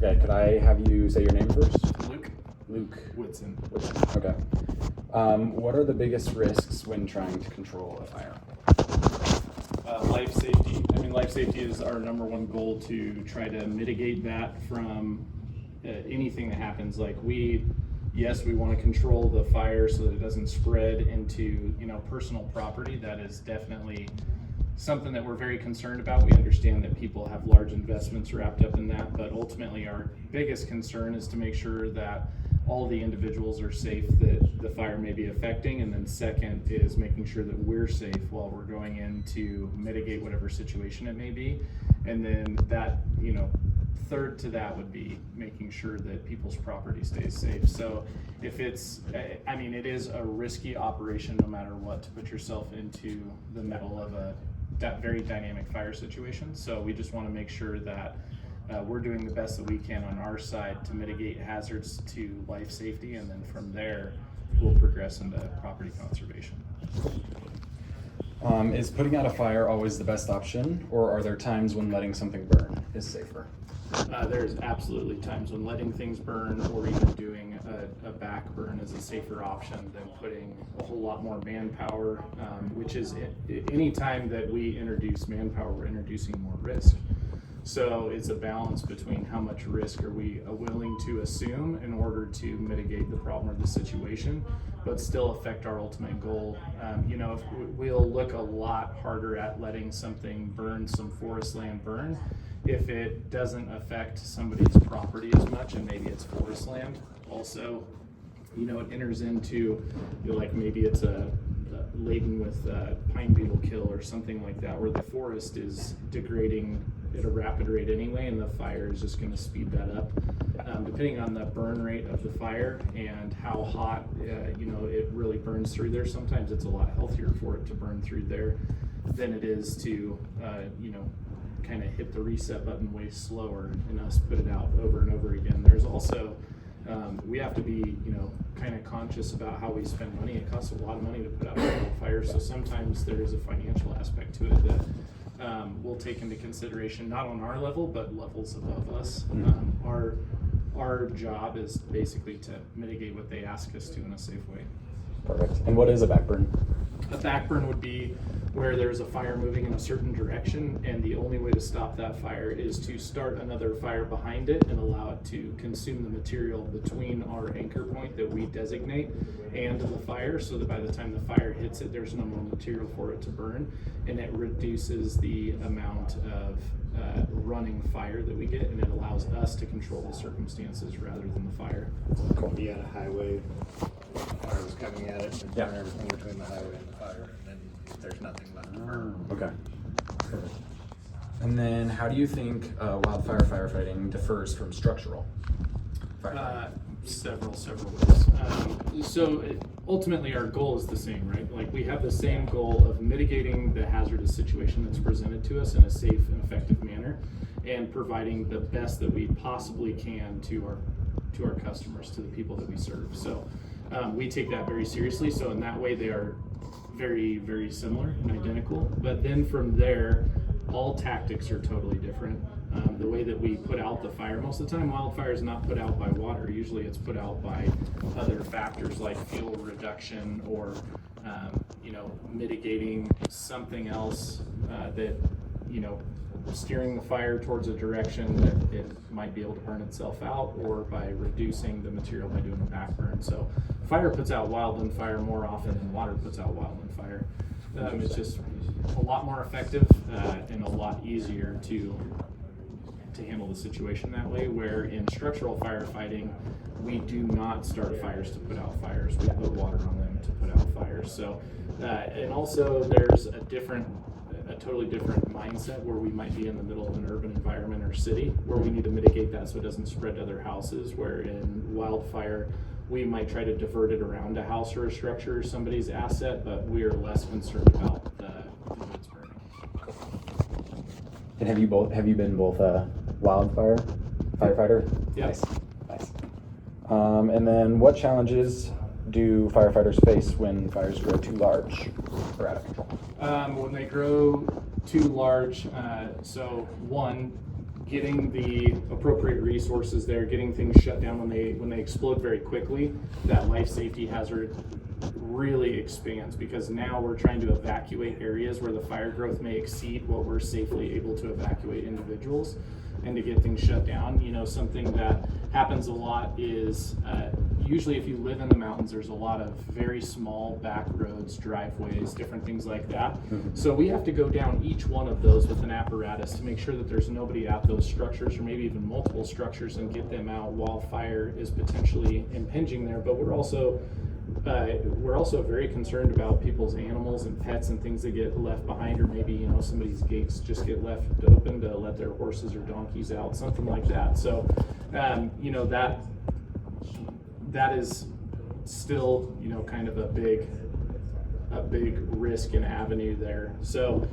Okay, could I have you say your name first? Luke Whitson. Whitson. Okay. What are the biggest risks when trying to control a fire? Life safety. I mean, life safety is our number one goal, to try to mitigate that from anything that happens. Like yes, we want to control the fire so that it doesn't spread into, personal property. That is definitely something that we're very concerned about. We understand that people have large investments wrapped up in that, but ultimately our biggest concern is to make sure that all the individuals are safe that the fire may be affecting, and then second is making sure that we're safe while we're going in to mitigate whatever situation it may be. And then that, third to that would be making sure that people's property stays safe. So if it is a risky operation no matter what, to put yourself into the middle of that very dynamic fire situation. So we just want to make sure that we're doing the best that we can on our side to mitigate hazards to life safety, and then from there we'll progress into property conservation. Is putting out a fire always the best option, or are there times when letting something burn is safer? There's absolutely times when letting things burn, or even doing a back burn, is a safer option than putting a whole lot more manpower, which is any time that we introduce manpower, we're introducing more risk. So it's a balance between how much risk are we willing to assume in order to mitigate the problem or the situation, but still affect our ultimate goal. If we'll look a lot harder at letting something burn, some forest land burn, if it doesn't affect somebody's property as much, and maybe it's forest land. Also, it enters into, maybe it's laden with pine beetle kill or something like that, where the forest is degrading at a rapid rate anyway, and the fire is just going to speed that up. Depending on the burn rate of the fire and how hot it really burns through there, sometimes it's a lot healthier for it to burn through there than it is to kind of hit the reset button way slower and us put it out over and over again. There's also we have to be kind of conscious about how we spend money. It costs a lot of money to put out a fire, so sometimes there is a financial aspect to it that we'll take into consideration, not on our level, but levels above us. Our job is basically to mitigate what they ask us to in a safe way. Perfect. And what is a backburn? A backburn would be where there's a fire moving in a certain direction, and the only way to stop that fire is to start another fire behind it and allow it to consume the material between our anchor point that we designate and the fire, so that by the time the fire hits it, there's no more material for it to burn, and it reduces the amount of running fire that we get, and it allows us to control the circumstances rather than the fire. Could be on a highway, fire was coming at it, and burn everything between the highway and the fire, and then there's nothing left to burn. Okay. Perfect. And then how do you think wildfire firefighting differs from structural firefighting? Several ways. Ultimately our goal is the same, right? Like, we have the same goal of mitigating the hazardous situation that's presented to us in a safe and effective manner, and providing the best that we possibly can to our customers, to the people that we serve. So we take that very seriously. So in that way they are very, very similar and identical. But then from there, all tactics are totally different. The way that we put out the fire, most of the time wildfire is not put out by water. Usually it's put out by other factors like fuel reduction, or mitigating something else that steering the fire towards a direction that it might be able to burn itself out, or by reducing the material by doing a backburn. So fire puts out wildland fire more often than water puts out wildland fire. It's just a lot more effective and a lot easier to handle the situation that way, where in structural firefighting we do not start fires to put out fires. We put water on them to put out fires. So and also there's a totally different mindset where we might be in the middle of an urban environment or city where we need to mitigate that so it doesn't spread to other houses, where in wildfire we might try to divert it around a house or a structure or somebody's asset, but we're less concerned about the woods burning. And have you been both a wildfire firefighter? Yeah. Nice. And then what challenges do firefighters face when fires grow too large or out of control? When they grow too large, so one, getting the appropriate resources there, getting things shut down when they explode very quickly, that life safety hazard really expands, because now we're trying to evacuate areas where the fire growth may exceed what we're safely able to evacuate individuals, and to get things shut down. You know, something that happens a lot is usually if you live in the mountains, there's a lot of very small back roads, driveways, different things like that. So we have to go down each one of those with an apparatus to make sure that there's nobody at those structures, or maybe even multiple structures, and get them out while fire is potentially impinging there. But we're also very concerned about people's animals and pets and things that get left behind, or maybe, you know, somebody's gates just get left open to let their horses or donkeys out, something like that. So, you know, that is still, you know, kind of a big risk and avenue there. So,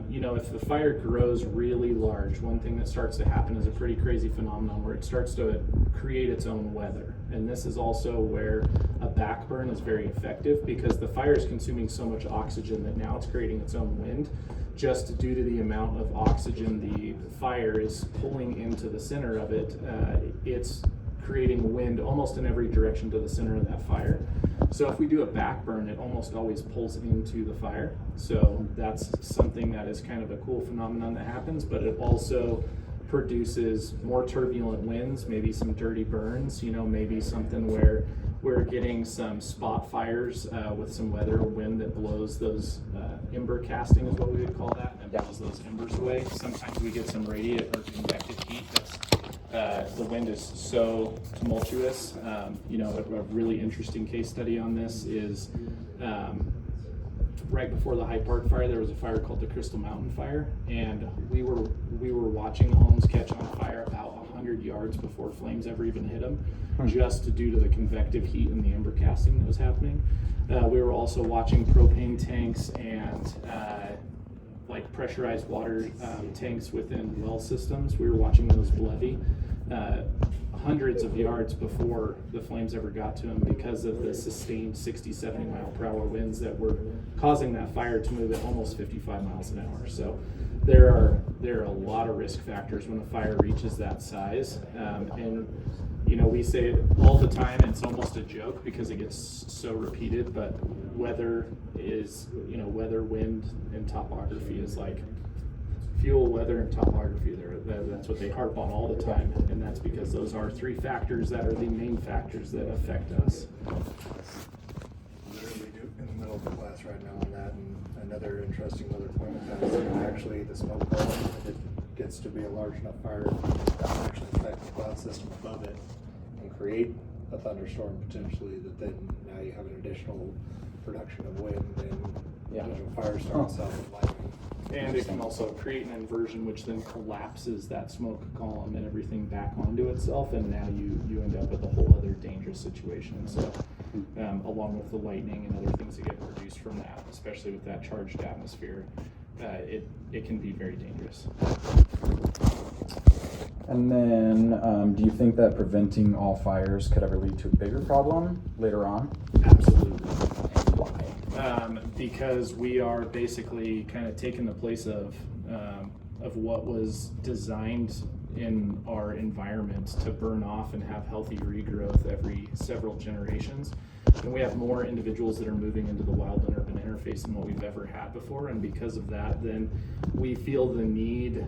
you know, if the fire grows really large, one thing that starts to happen is a pretty crazy phenomenon where it starts to create its own weather. And this is also where a back burn is very effective, because the fire is consuming so much oxygen that now it's creating its own wind, just due to the amount of oxygen the fire is pulling into the center of it. It's creating wind almost in every direction to the center of that fire. So if we do a back burn, it almost always pulls into the fire. So that's something that is kind of a cool phenomenon that happens, but it also produces more turbulent winds, maybe some dirty burns, you know, maybe something where we're getting some spot fires with some weather or wind that blows those ember casting is what we would call that, and blows those embers away. Sometimes we get some radiant or convective heat that's the wind is so tumultuous. You know, a really interesting case study on this is right before the Hyde Park fire, there was a fire called the Crystal Mountain Fire, and we were watching the homes catch on fire about 100 yards before flames ever even hit them, just due to the convective heat and the ember casting that was happening. We were also watching propane tanks and like pressurized water tanks within well systems. We were watching those levy hundreds of yards before the flames ever got to them, because of the sustained 60, 70 mile per hour winds that were causing that fire to move at almost 55 miles an hour. So there are a lot of risk factors when a fire reaches that size. And you know, we say it all the time, and it's almost a joke because it gets so repeated, but weather is, you know, weather, wind, and topography is like fuel, weather, and topography. That's what they harp on all the time, and that's because those are three factors that are the main factors that affect us. Literally in the middle of the class right now on that, and another interesting other point of that is that actually the smoke column, if it gets to be a large enough fire, that'll actually affect the cloud system above it and create a thunderstorm potentially, that then now you have an additional production of wind and potential firestorm itself and lightning. And it can also create an inversion, which then collapses that smoke column and everything back onto itself, and now you end up with a whole other dangerous situation. So along with the lightning and other things that get produced from that, especially with that charged atmosphere, it can be very dangerous. And then, do you think that preventing all fires could ever lead to a bigger problem later on? Absolutely. Why? Because we are basically kind of taking the place of what was designed in our environment to burn off and have healthy regrowth every several generations. And we have more individuals that are moving into the wild and urban interface than what we've ever had before. And because of that, then we feel the need,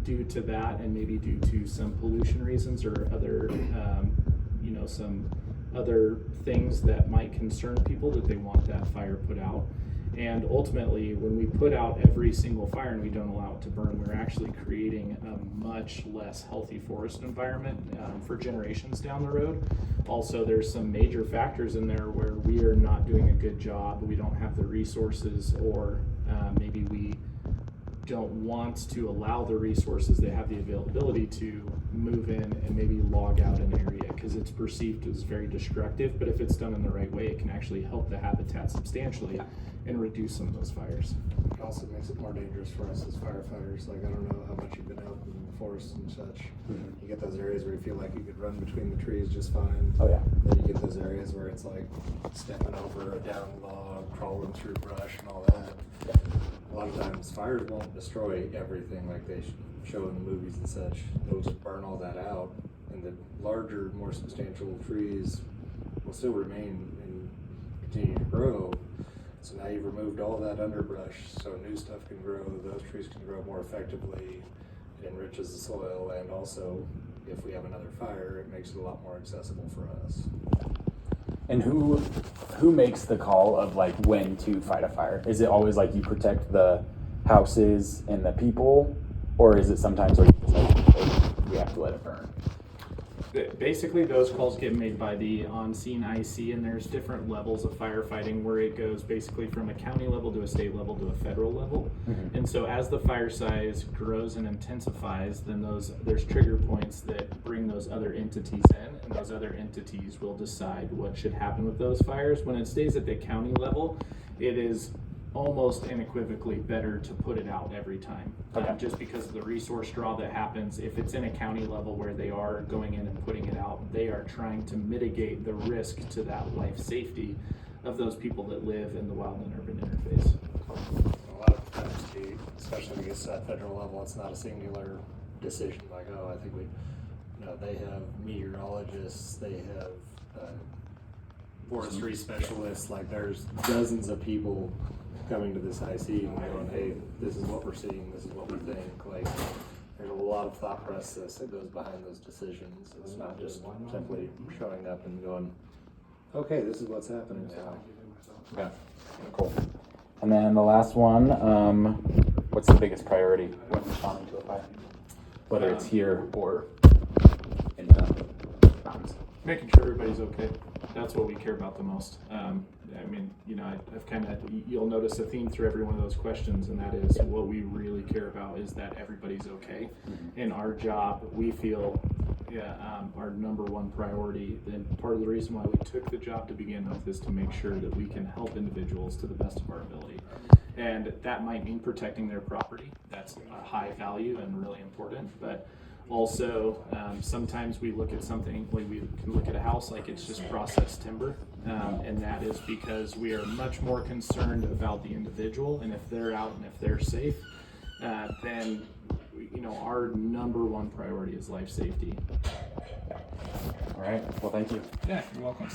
due to that, and maybe due to some pollution reasons or other, you know, some other things that might concern people, that they want that fire put out. And ultimately, when we put out every single fire and we don't allow it to burn, we're actually creating a much less healthy forest environment for generations down the road. Also, there's some major factors in there where we are not doing a good job. We don't have the resources, or maybe we don't want to allow the resources that have the availability to move in and maybe log out an area, because it's perceived as very destructive. But if it's done in the right way, it can actually help the habitat substantially and reduce some of those fires. It also makes it more dangerous for us as firefighters. Like, I don't know how much you've been out in the forest and such. You get those areas where you feel like you could run between the trees just fine. Oh yeah. Then you get those areas where it's like stepping over a down log, crawling through brush and all that. A lot of times fires won't destroy everything like they show in the movies and such, they'll just burn all that out, and the larger, more substantial trees will still remain and continue to grow. So now you've removed all that underbrush, so new stuff can grow, those trees can grow more effectively, it enriches the soil, and also, if we have another fire, it makes it a lot more accessible for us. And who makes the call of like when to fight a fire? Is it always like you protect the houses and the people, or is it sometimes like we have to let it burn? Basically, those calls get made by the on-scene IC, and there's different levels of firefighting where it goes basically from a county level to a state level to a federal level. Mm-hmm. And so as the fire size grows and intensifies, then there's trigger points that bring those other entities in, and those other entities will decide what should happen with those fires. When it stays at the county level, it is almost unequivocally better to put it out every time. Okay. Just because of the resource draw that happens. If it's in a county level where they are going in and putting it out, they are trying to mitigate the risk to that life safety of those people that live in the wild and urban interface. A lot of times, especially when it gets to that federal level, it's not a singular decision like, oh, I think they have meteorologists, they have forestry specialists, like there's dozens of people coming to this IC and going, hey, this is what we're seeing, this is what we think. Like, there's a lot of thought process that goes behind those decisions. It's not just simply showing up and going, okay, this is what's happening now. Okay, cool. And then the last one, what's the biggest priority when responding to a fire? Whether it's here or in the mountains. Making sure everybody's okay. That's what we care about the most. I mean, I've kind of, you'll notice a theme through every one of those questions, and that is what we really care about is that everybody's okay. Mm-hmm. And our job, we feel, our number one priority, and part of the reason why we took the job to begin with is to make sure that we can help individuals to the best of our ability. And that might mean protecting their property. That's a high value and really important, but also, sometimes we look at something, we can look at a house like it's just processed timber, and that is because we are much more concerned about the individual, and if they're out and if they're safe, then our number one priority is life safety. All right, well, thank you. Yeah, you're welcome.